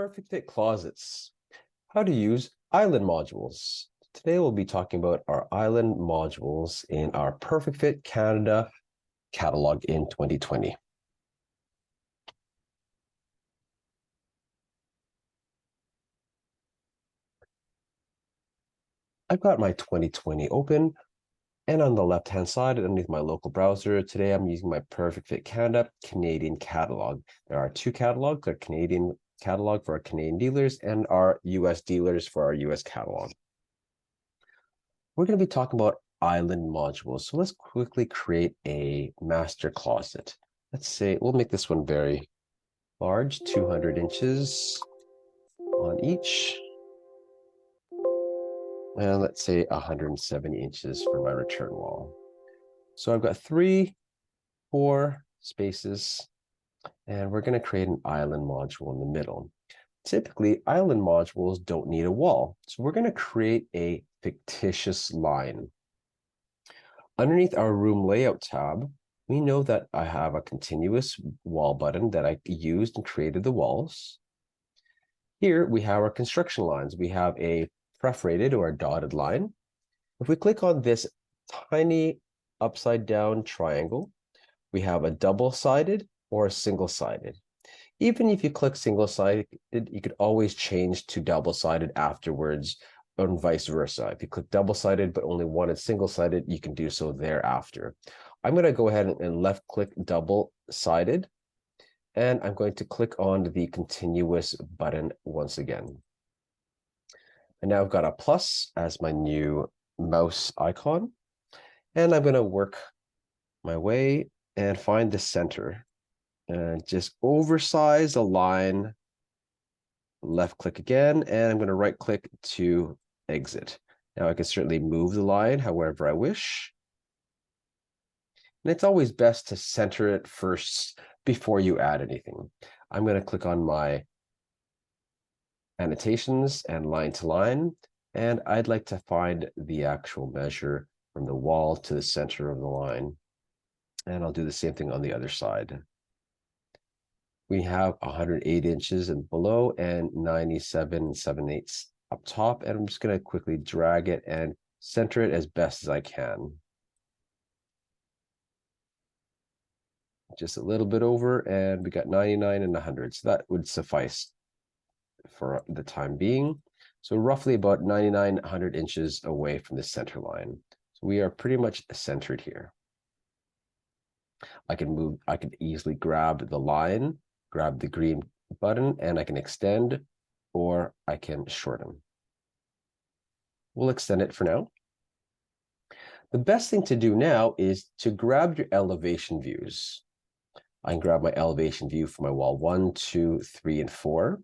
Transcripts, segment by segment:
Perfect Fit closets. How to use island modules. Today we'll be talking about our island modules in our Perfect Fit Canada catalog in 2020. I've got my 2020 open, and on the left-hand side underneath my local browser, today I'm using my Perfect Fit Canada Canadian catalog. There are two catalogs, a Canadian catalog for our Canadian dealers and our US dealers for our US catalog. We're going to be talking about island modules. So let's quickly create a master closet. Let's say we'll make this one very large, 200 inches on each. And let's say 170 inches for my return wall. So I've got 3, 4 spaces, and we're going to create an island module in the middle. Typically, island modules don't need a wall. So we're going to create a fictitious line. Underneath our room layout tab, we know that I have a continuous wall button that I used and created the walls. Here we have our construction lines. We have a perforated or a dotted line. If we click on this tiny upside down triangle, we have a double-sided or a single-sided. Even if you click single-sided, you could always change to double-sided afterwards, and vice versa. If you click double-sided but only wanted single-sided, you can do so thereafter. I'm going to go ahead and left-click double-sided, and I'm going to click on the continuous button once again. And now I've got a plus as my new mouse icon, and I'm going to work my way and find the center and just oversize a line. Left click again, and I'm going to right click to exit. Now I can certainly move the line however I wish. And it's always best to center it first before you add anything. I'm going to click on my annotations and line to line, and I'd like to find the actual measure from the wall to the center of the line. And I'll do the same thing on the other side. We have 108 inches and below and 97 7/8 up top. And I'm just going to quickly drag it and center it as best as I can. Just a little bit over, and we got 99 and 100. So that would suffice for the time being. So roughly about 99, 100 inches away from the center line. So we are pretty much centered here. I can easily grab the line, grab the green button, and I can extend, or I can shorten. We'll extend it for now. The best thing to do now is to grab your elevation views. I can grab my elevation view for my wall 1, 2, 3, and 4.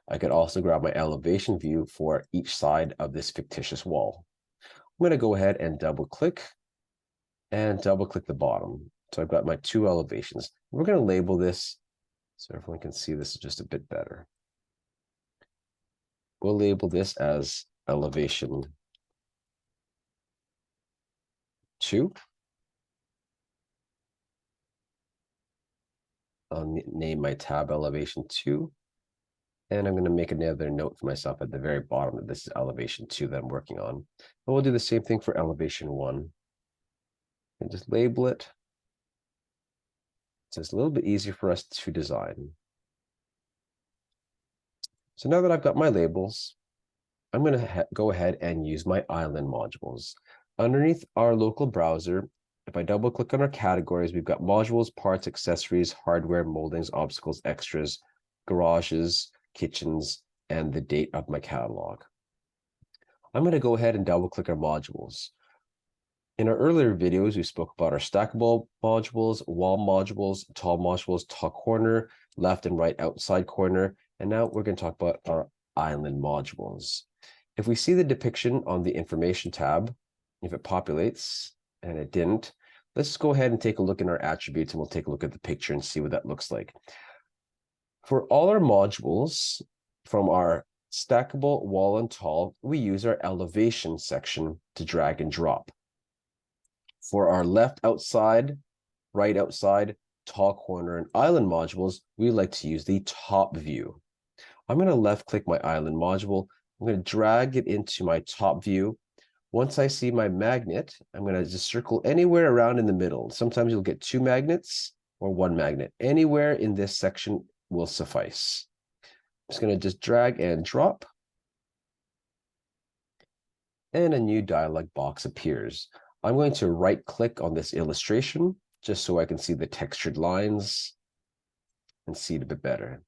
I could also grab my elevation view for each side of this fictitious wall. I'm going to go ahead and double click the bottom. So I've got my 2 elevations. We're going to label this so everyone can see this just a bit better. We'll label this as elevation 2. I'll name my tab elevation 2. And I'm going to make another note for myself at the very bottom that this is elevation 2 that I'm working on. And we'll do the same thing for elevation 1. And just label it. So it's a little bit easier for us to design. So now that I've got my labels, I'm going to go ahead and use my island modules. Underneath our local browser, if I double click on our categories, we've got modules, parts, accessories, hardware, moldings, obstacles, extras, garages, kitchens, and the date of my catalog. I'm going to go ahead and double click our modules. In our earlier videos, we spoke about our stackable modules, wall modules, tall corner, left and right outside corner, and now we're going to talk about our island modules. If we see the depiction on the information tab, if it populates, and it didn't, let's go ahead and take a look in our attributes, and we'll take a look at the picture and see what that looks like. For all our modules, from our stackable, wall, and tall, we use our elevation section to drag and drop. For our left outside, right outside, tall corner, and island modules, we like to use the top view. I'm going to left click my island module. I'm going to drag it into my top view. Once I see my magnet, I'm going to just circle anywhere around in the middle. Sometimes you'll get 2 magnets or 1 magnet. Anywhere in this section will suffice. I'm just going to just drag and drop. And a new dialog box appears. I'm going to right click on this illustration just so I can see the textured lines and see it a bit better.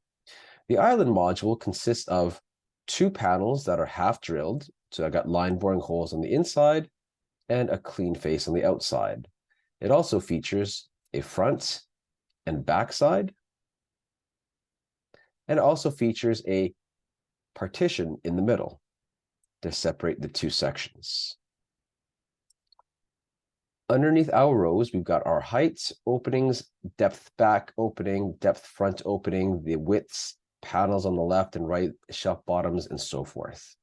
The island module consists of 2 panels that are half drilled. So I got line boring holes on the inside and a clean face on the outside. It also features a front and back side. And it also features a partition in the middle to separate the 2 sections. Underneath our rows, we've got our heights, openings, depth back opening, depth front opening, the widths, panels on the left and right, shelf bottoms, and so forth.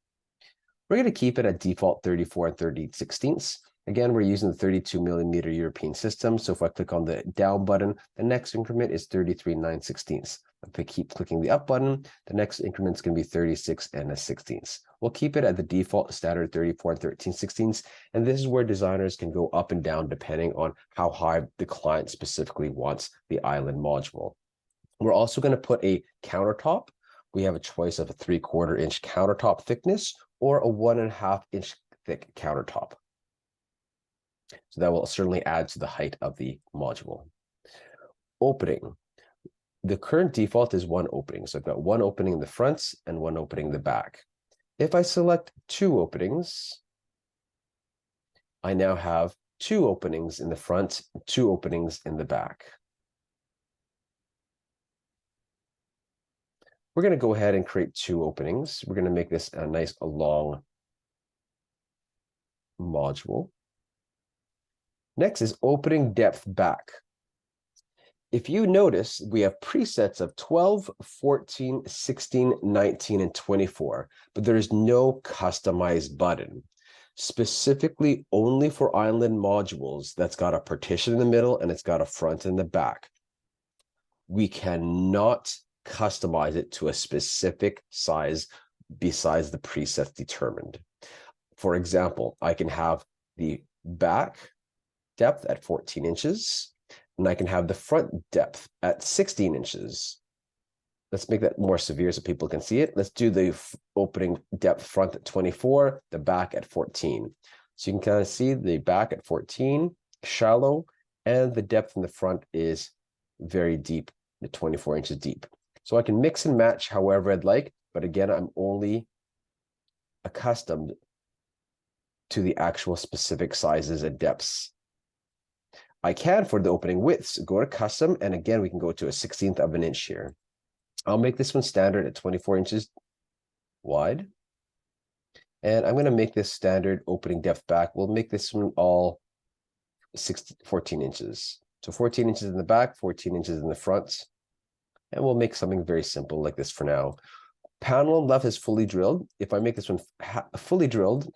We're going to keep it at default 34 and 30/16. Again, we're using the 32mm European system. So if I click on the down button, the next increment is 33 9/16. If I keep clicking the up button, the next increment is going to be 36 and 1/16. We'll keep it at the default standard 34 and 13/16. And this is where designers can go up and down depending on how high the client specifically wants the island module. We're also going to put a countertop. We have a choice of a 3/4 inch countertop thickness or a 1.5 inch thick countertop. So that will certainly add to the height of the module. Opening. The current default is 1 opening. So I've got 1 opening in the front and 1 opening in the back. If I select 2 openings, I now have 2 openings in the front, 2 openings in the back. We're going to go ahead and create 2 openings. We're going to make this a nice long module. Next is opening depth back. If you notice, we have presets of 12, 14, 16, 19, and 24, but there is no customized button. Specifically only for island modules that's got a partition in the middle and it's got a front and the back. We cannot customize it to a specific size besides the presets determined. For example, I can have the back depth at 14 inches, and I can have the front depth at 16 inches. Let's make that more severe so people can see it. Let's do the opening depth front at 24, the back at 14. So you can kind of see the back at 14, shallow, and the depth in the front is very deep, the 24 inches deep. So I can mix and match however I'd like, but again, I'm only accustomed to the actual specific sizes and depths. I can, for the opening widths, go to custom, and again, we can go to a 1/16 of an inch here. I'll make this one standard at 24 inches wide. And I'm going to make this standard opening depth back. We'll make this one all 14 inches. So 14 inches in the back, 14 inches in the front. And we'll make something very simple like this for now. Panel on left is fully drilled. If I make this one fully drilled,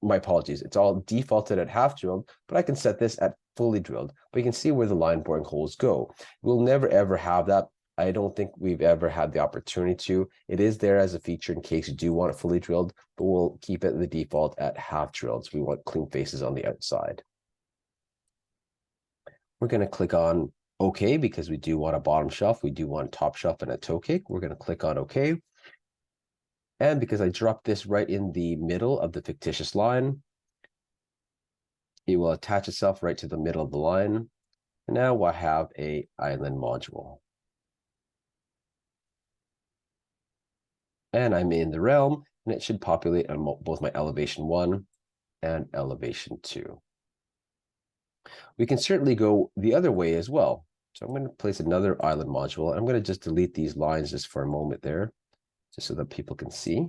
my apologies, it's all defaulted at half drilled, but I can set this at fully drilled. But you can see where the line boring holes go. We'll never ever have that. I don't think we've ever had the opportunity to. It is there as a feature in case you do want it fully drilled, but we'll keep it the default at half drilled. So we want clean faces on the outside. We're going to click on OK because we do want a bottom shelf. We do want a top shelf and a toe cake. We're going to click on OK. And because I dropped this right in the middle of the fictitious line, it will attach itself right to the middle of the line. And now we'll have an island module. And I'm in the realm, and it should populate on both my elevation 1 and elevation 2. We can certainly go the other way as well. So I'm going to place another island module. I'm going to just delete these lines just for a moment there, just so that people can see.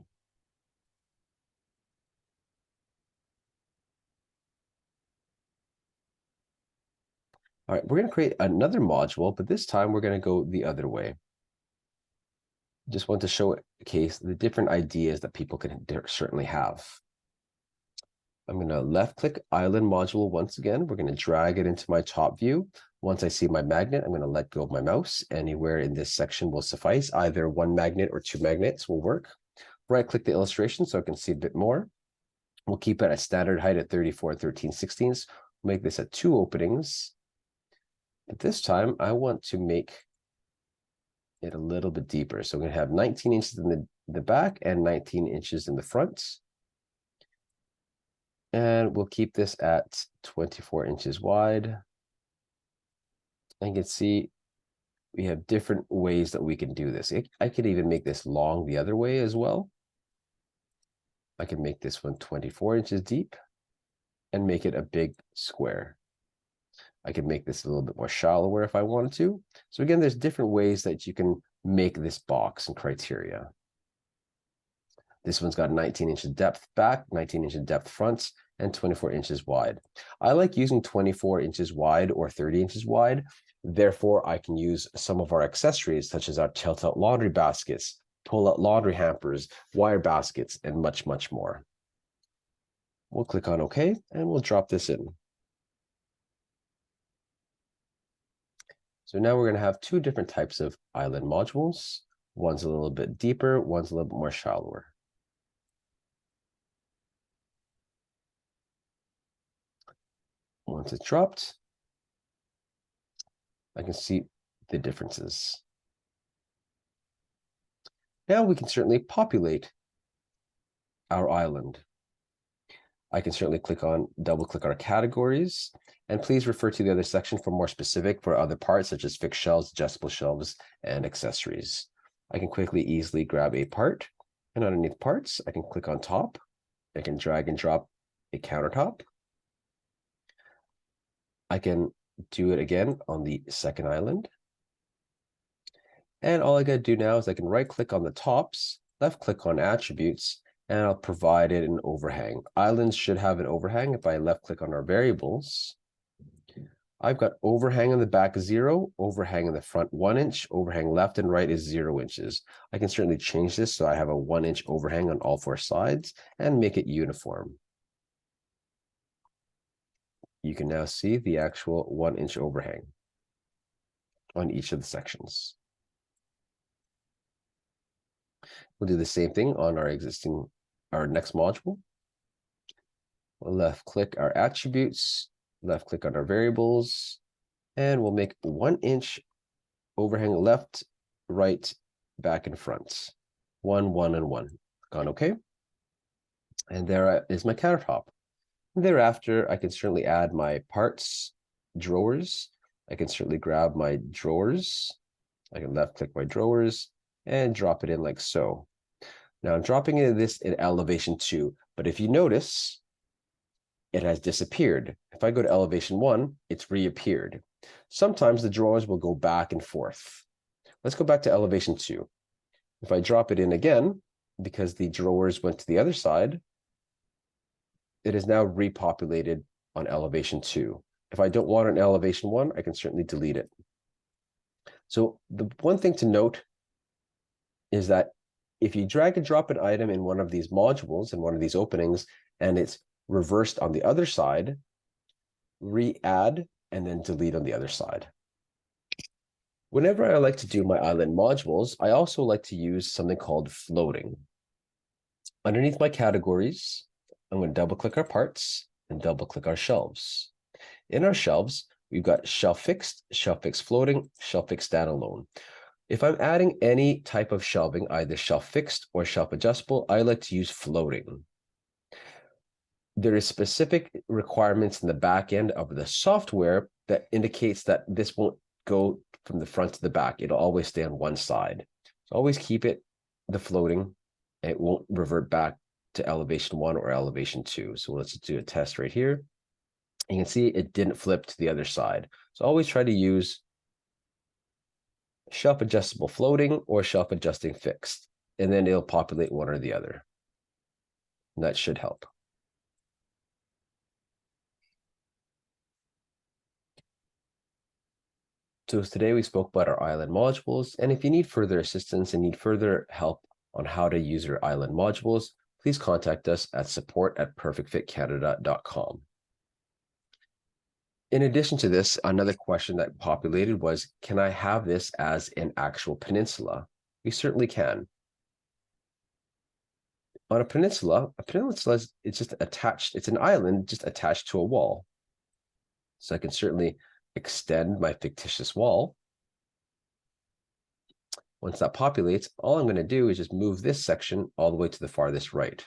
All right, we're going to create another module, but this time we're going to go the other way. Just want to show a case the different ideas that people can certainly have. I'm going to left click island module once again. We're going to drag it into my top view. Once I see my magnet, I'm going to let go of my mouse. Anywhere in this section will suffice. Either one magnet or two magnets will work. Right click the illustration so I can see a bit more. We'll keep it at standard height at 34 13/16. Make this at 2 openings. But this time I want to make it a little bit deeper. So I'm going to have 19 inches in the back and 19 inches in the front. And we'll keep this at 24 inches wide. And you can see we have different ways that we can do this. I could even make this long the other way as well. I can make this one 24 inches deep and make it a big square. I can make this a little bit more shallower if I wanted to. So again, there's different ways that you can make this box and criteria. This one's got 19 inches depth back, 19 inches depth front, and 24 inches wide. I like using 24 inches wide or 30 inches wide. Therefore, I can use some of our accessories, such as our tilt-out laundry baskets, pull-out laundry hampers, wire baskets, and much, much more. We'll click on OK, and we'll drop this in. So now we're going to have two different types of island modules. One's a little bit deeper, one's a little bit more shallower. Once it's dropped, I can see the differences. Now we can certainly populate our island. I can certainly double click our categories, and please refer to the other section for more specific for other parts such as fixed shelves, adjustable shelves, and accessories. I can quickly, easily grab a part, and underneath parts, I can click on top. I can drag and drop a countertop. I can do it again on the second island. And all I got to do now is I can right click on the tops, left click on attributes, and I'll provide it an overhang. Islands should have an overhang. If I left click on our variables, I've got overhang on the back 0, overhang in the front 1 inch, overhang left and right is 0 inches. I can certainly change this so I have a 1 inch overhang on all 4 sides and make it uniform. You can now see the actual 1 inch overhang on each of the sections. We'll do the same thing on our next module. We'll left click our attributes, left click on our variables, and we'll make 1 inch overhang left, right, back, and front. 1, 1, and 1. Click on OK. And there is my countertop. Thereafter, I can certainly add my parts, drawers. I can certainly grab my drawers. I can left click my drawers and drop it in like so. Now I'm dropping this in elevation 2, but if you notice, it has disappeared. If I go to elevation 1, it's reappeared. Sometimes the drawers will go back and forth. Let's go back to elevation 2. If I drop it in again, because the drawers went to the other side, it is now repopulated on elevation 2. If I don't want it on elevation 1, I can certainly delete it. So the one thing to note is that if you drag and drop an item in one of these modules, in one of these openings, and it's reversed on the other side, re-add, and then delete on the other side. Whenever I like to do my island modules, I also like to use something called floating. Underneath my categories, I'm going to double click our parts and double click our shelves. In our shelves, we've got shelf fixed floating, shelf fixed standalone. If I'm adding any type of shelving, either shelf fixed or shelf adjustable, I like to use floating. There is specific requirements in the back end of the software that indicates that this won't go from the front to the back. It'll always stay on one side. So always keep the floating. It won't revert back to elevation 1 or elevation 2. So let's do a test right here. You can see it didn't flip to the other side. So always try to use shelf adjustable floating or shelf adjusting fixed, and then it'll populate one or the other. And that should help. So today we spoke about our island modules, and if you need further assistance and need further help on how to use your island modules, please contact us at support@perfectfitcanada.com. In addition to this, another question that populated was, can I have this as an actual peninsula? We certainly can. On a peninsula is it's just attached, it's an island just attached to a wall. So I can certainly extend my fictitious wall. Once that populates, all I'm going to do is just move this section all the way to the farthest right.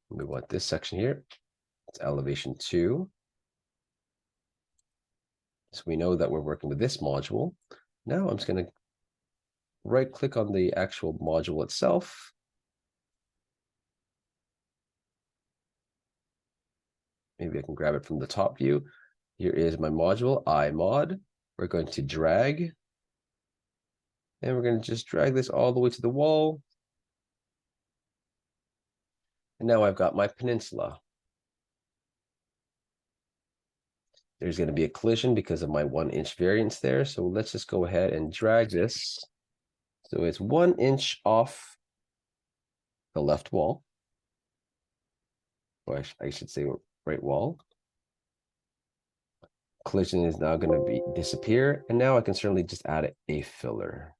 We want this section here. It's elevation 2. So we know that we're working with this module. Now I'm just going to right click on the actual module itself. Maybe I can grab it from the top view. Here is my module, iMod. We're going to drag. And we're going to just drag this all the way to the wall. And now I've got my peninsula. There's going to be a collision because of my 1-inch variance there. So let's just go ahead and drag this. So it's 1 inch off the left wall. Or I should say right wall. Collision is now going to disappear. And now I can certainly just add a filler.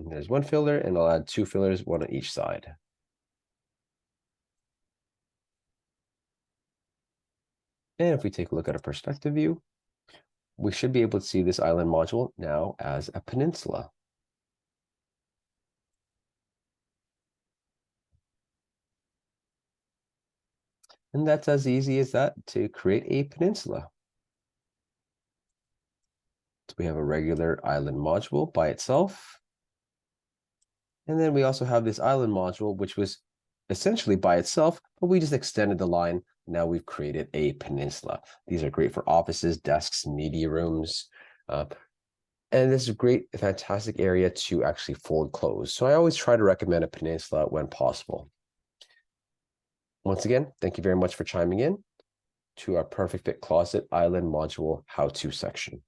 And there's one filler, and I'll add 2 fillers, 1 on each side. And if we take a look at a perspective view, we should be able to see this island module now as a peninsula. And that's as easy as that to create a peninsula. So we have a regular island module by itself. And then we also have this island module, which was essentially by itself, but we just extended the line. Now we've created a peninsula. These are great for offices, desks, media rooms. And this is a great, fantastic area to actually fold clothes. So I always try to recommend a peninsula when possible. Once again, thank you very much for chiming in to our Perfect Fit Closet Island Module How-To section.